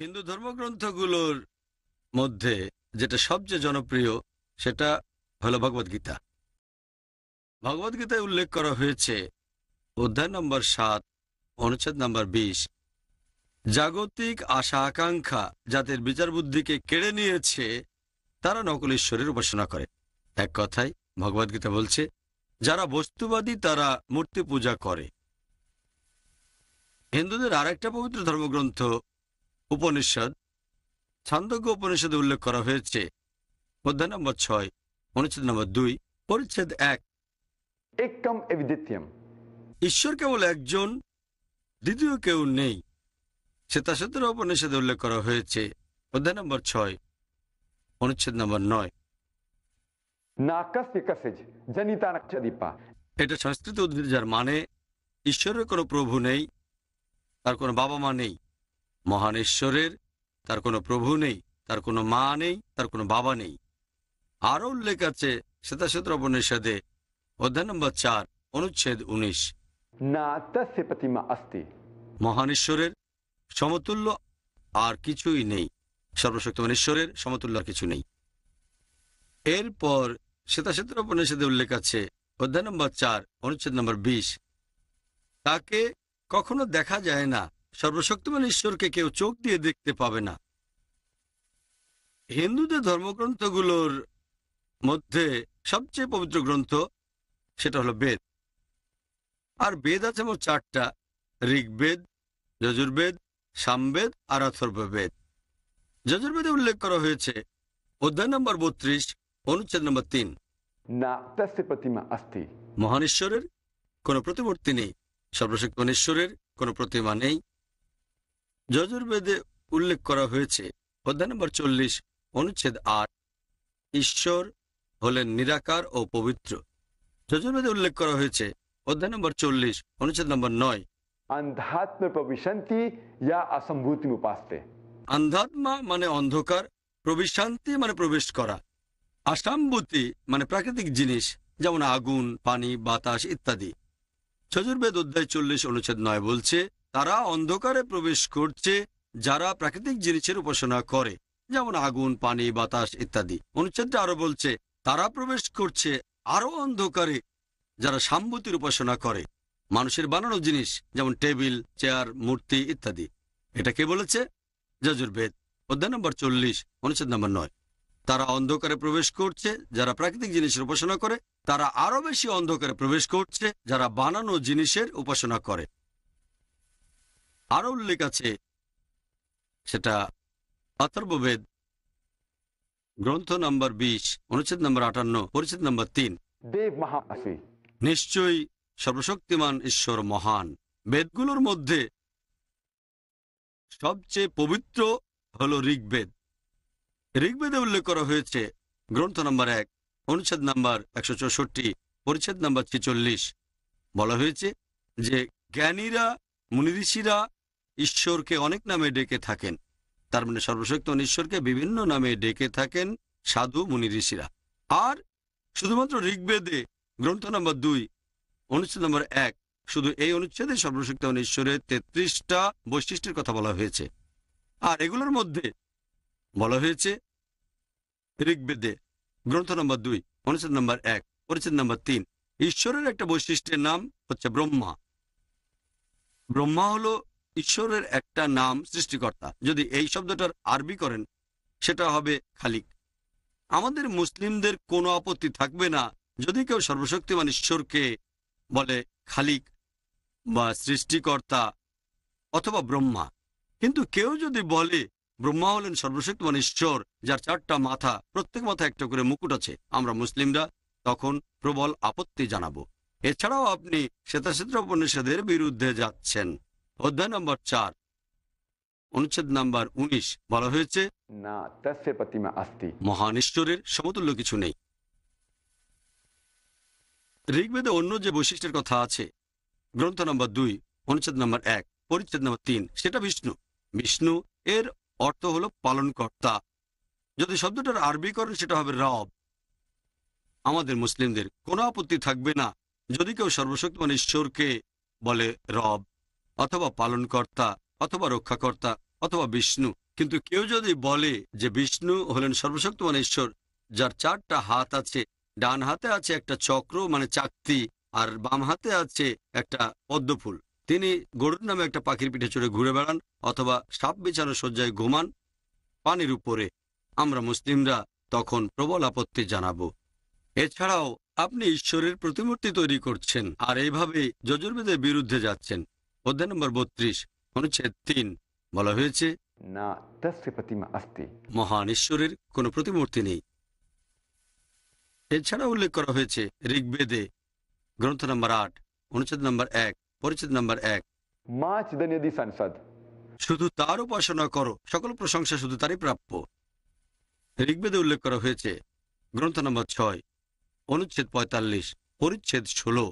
হিন্দু ধর্মগ্রন্থগুলোর মধ্যে যেটা সবচেয়ে জনপ্রিয় সেটা হলো ভগবদ্গীতা। ভগবদ্গীতায় উল্লেখ করা হয়েছে অধ্যায় নম্বর 7 অনুচ্ছেদ নম্বর 20, জাগতিক আশা আকাঙ্ক্ষা জাতির বিচার বুদ্ধিকে কেড়ে নিয়েছে, তারা নকল ঈশ্বরের উপাসনা করে। এক কথায় ভগবদ্গীতা বলছে যারা বস্তুবাদী তারা মূর্তি পূজা করে। হিন্দুদের আরেকটা পবিত্র ধর্মগ্রন্থ উপনিষদ, ছান্দোগ্য উপনিষদে উল্লেখ করা হয়েছে অধ্যায় নম্বর 6 অনুচ্ছেদ নম্বর 2 পরিচ্ছেদ 1, एकम एविदित्यम, ঈশ্বর কেবল একজন, দ্বিতীয় কেউ নেই। শ্বেতাশ্বতর উপনিষদে উল্লেখ করা হয়েছে অধ্যায় নম্বর 6 অনুচ্ছেদ নম্বর 9। नाकस्य कसिज जनिता नक्षदीपा। এটা সংস্কৃত উদ্ধৃতি যার মানে ঈশ্বরের কোনো প্রভু নেই, তার কোনো বাবা মা নেই। মহান ঈশ্বরের তার কোনো প্রভু নেই, তার কোনো মা নেই, তার কোনো বাবা নেই। আরও উল্লেখ আছে শ্বেতাশ্বতর উপনিষদে অধ্যায় নম্বর 4 অনুচ্ছেদ 19, ना तस्य प्रतिमा अस्ति। মহান ঈশ্বরের সমতুল্য আর কিছুই নেই। সর্বশক্তিমান ঈশ্বরের সমতুল্য আর কিছু নেই। এরপর শ্বেতাশ্বতর উপনিষদে উল্লেখ আছে অধ্যায় নম্বর 4 অনুচ্ছেদ নম্বর 20, তাকে কখনো দেখা যায় না, সর্বশক্তিমান ঈশ্বরকে কেউ চোখ দিয়ে দেখতে পাবে না। হিন্দুদের ধর্মগ্রন্থগুলোর মধ্যে সবচেয়ে পবিত্র গ্রন্থ সেটা হলো বেদ। আর বেদ আছে মোট 4টা: ঋগ্বেদ, যজুর্বেদ, সামবেদ আর অথর্ববেদ। যজুর্বেদে উল্লেখ করা হয়েছে অধ্যায় নম্বর 32 অনুচ্ছেদ নম্বর 3, ना तस्य प्रतिमा अस्ति। মহান ঈশ্বরের কোনো প্রতিমূর্তি নেই, সর্বশক্তিমান ঈশ্বরের কোনো প্রতিমা নেই। যজুর্বেদে উল্লেখ করা হয়েছে অধ্যায় নম্বর 40 অনুচ্ছেদ 8, ঈশ্বর হলেন নিরাকার ও পবিত্র। যজুর্বেদে উল্লেখ করা হয়েছে অধ্যায় নম্বর 40 অনুচ্ছেদ নম্বর 9, अंधात्म प्रविशन्ति या असंभूति उपास्ते। আন্ধাত্মা মানে অন্ধকার, প্রবিশান্তি মানে প্রবেশ করা, আসাম্ভূতি মানে প্রাকৃতিক জিনিস যেমন আগুন, পানি, বাতাস ইত্যাদি। যজুর্বেদ অধ্যায় 40 অনুচ্ছেদ 9 বলছে তারা অন্ধকারে প্রবেশ করছে যারা প্রাকৃতিক জিনিসের উপাসনা করে যেমন আগুন, পানি, বাতাস ইত্যাদি। অনুচ্ছেদটা আরো বলছে তারা প্রবেশ করছে আরো অন্ধকারে যারা সাম্ভূতির উপাসনা করে, মানুষের বানানো জিনিস যেমন টেবিল, চেয়ার, মূর্তি ইত্যাদি। এটা কে বলেছে? যজুর্বেদ অধ্যায় নম্বর 40 অনুচ্ছেদ নম্বর 9। তারা অন্ধকারে প্রবেশ করছে যারা প্রাকৃতিক জিনিসের উপাসনা করে, তারা আরো বেশি অন্ধকারে প্রবেশ করছে যারা বানানো জিনিসের উপাসনা করে। আরো উল্লেখ আছে সেটা অথর্ববেদ গ্রন্থ নম্বর 20 অনুচ্ছেদ নম্বর 58 পরিচ্ছেদ নম্বর 3, देव महा अस्ति। নিশ্চয়ই সর্বশক্তিমান ঈশ্বর মহান। বেদগুলোর মধ্যে সবচেয়ে পবিত্র হল ঋগ্বেদ। ঋগ্বেদে উল্লেখ করা হয়েছে গ্রন্থ নম্বর 1 অনুচ্ছেদ নম্বর 164 পরিচ্ছেদ নম্বর 46, বলা হয়েছে যে জ্ঞানীরা, মুনিঋষিরা ঈশ্বরকে অনেক নামে ডেকে থাকেন। তার মানে সর্বশক্তিমান ঈশ্বরকে বিভিন্ন নামে ডেকে থাকেন সাধু মুনি ঋষিরা। আর শুধুমাত্র ঋগ্বেদে গ্রন্থ নম্বর 2 অনুচ্ছেদ নম্বর 1, শুধু এই অনুচ্ছেদে সর্বশক্তিমান ঈশ্বরের 33টা বৈশিষ্ট্যের কথা বলা হয়েছে। আর এগুলোর মধ্যে বলা হয়েছে ঋগ্বেদে গ্রন্থ নম্বর 2 অনুচ্ছেদ নম্বর 1 পরিচ্ছেদ নম্বর 3, ঈশ্বরের একটা বৈশিষ্ট্যের নাম হচ্ছে ব্রহ্মা। ব্রহ্মা হলো ঈশ্বরের একটা নাম, সৃষ্টিকর্তা। যদি এই শব্দটার আরবি করেন সেটা হবে খালিক। আমাদের মুসলিমদের কোনো আপত্তি থাকবে না যদি কেউ সর্বশক্তিমান ঈশ্বরকে বলে খালিক বা সৃষ্টিকর্তা অথবা ব্রহ্মা। কিন্তু কেউ যদি বলে ব্রহ্মা হলেন সর্বশক্তিমান ঈশ্বর যার 4টা মাথা, প্রত্যেক মাথা একটা করে মুকুট আছে, আমরা মুসলিমরা তখন প্রবল আপত্তি জানাবো। এছাড়াও আপনি শ্বেতাশ্বতর উপনিষদের বিরুদ্ধে যাচ্ছেন। অধ্যায় নম্বর 4 অনুচ্ছেদ নম্বর 19 বলা হয়েছে ना तस्य प्रतिमा अस्ति। মহান ঈশ্বরের সমতুল্য কিছু নেই। ঋগ্বেদে অন্য যে বৈশিষ্ট্যের কথা আছে গ্রন্থ নম্বর 2 অনুচ্ছেদ নম্বর 1 পরিচ্ছেদ নম্বর 3, সেটা বিষ্ণু। বিষ্ণু এর অর্থ হলো পালনকর্তা। যদি শব্দটার আরবি করেন সেটা হবে রব। আমাদের মুসলিমদের কোনো আপত্তি থাকবে না যদি কেউ সর্বশক্তিমান ঈশ্বরকে বলে রব অথবা পালনকর্তা অথবা রক্ষাকর্তা অথবা বিষ্ণু। কিন্তু কেউ যদি বলে যে বিষ্ণু হলেন সর্বশক্তিমান ঈশ্বর, যার 4টা হাত আছে, ডান হাতে আছে একটা চক্র মানে চাকতি, আর বাম হাতে আছে একটা পদ্মফুল, তিনি গরুর নামে একটা পাখির পিঠে চড়ে ঘুরে বেড়ান অথবা সাপ বিছানো শয্যায় ঘুমান পানির উপরে, আমরা মুসলিমরা তখন প্রবল আপত্তি জানাবো। এছাড়াও আপনি ঈশ্বরের প্রতিমূর্তি তৈরি করছেন আর এইভাবে যজুর্বেদের বিরুদ্ধে যাচ্ছেন। অধ্যায় নম্বর 32 অনুচ্ছেদ 3 বলা হয়েছে, न तस्य प्रतिमा अस्ति। মহান ঈশ্বরের কোনো প্রতিমূর্তি নেই। এছাড়া উল্লেখ করা হয়েছে ঋগ্বেদে গ্রন্থ নম্বর 8 অনুচ্ছেদ নম্বর 1 পরিচ্ছেদ নম্বর 1, मां चिदन्यदि संसद। শুধু তার উপাসনা করো, সকল প্রশংসা শুধু তারই প্রাপ্য। ঋগ্বেদে উল্লেখ করা হয়েছে গ্রন্থ নম্বর 6 অনুচ্ছেদ 45 পরিচ্ছেদ 16,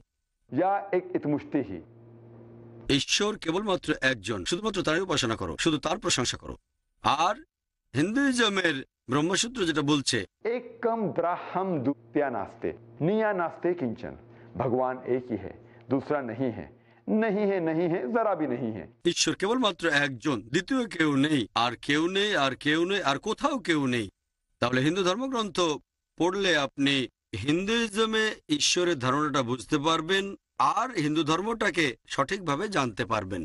या एक इतमुष्टि ही। ঈশ্বর কেবলমাত্র একজন, শুধুমাত্র তারই উপাসনা করো, শুধু তার প্রশংসা করো। আর হিন্দুইজমের ব্রহ্মসূত্র যেটা বলছে, एकम ब्राह्म द्वितीया नास्ते निया नास्ते किंचन। भगवान एक ही है, दूसरा नहीं है, नहीं है, नहीं है, जरा भी नहीं है। ঈশ্বর কেবলমাত্র একজন, দ্বিতীয় কেউ নেই, আর কেউ নেই, আর কেউ নেই, আর কোথাও কেউ নেই। তাহলে হিন্দু ধর্মগ্রন্থ পড়লে আপনি হিন্দুইজমে ঈশ্বরের ধারণাটা বুঝতে পারবেন আর হিন্দু ধর্মটাকে সঠিকভাবে জানতে পারবেন।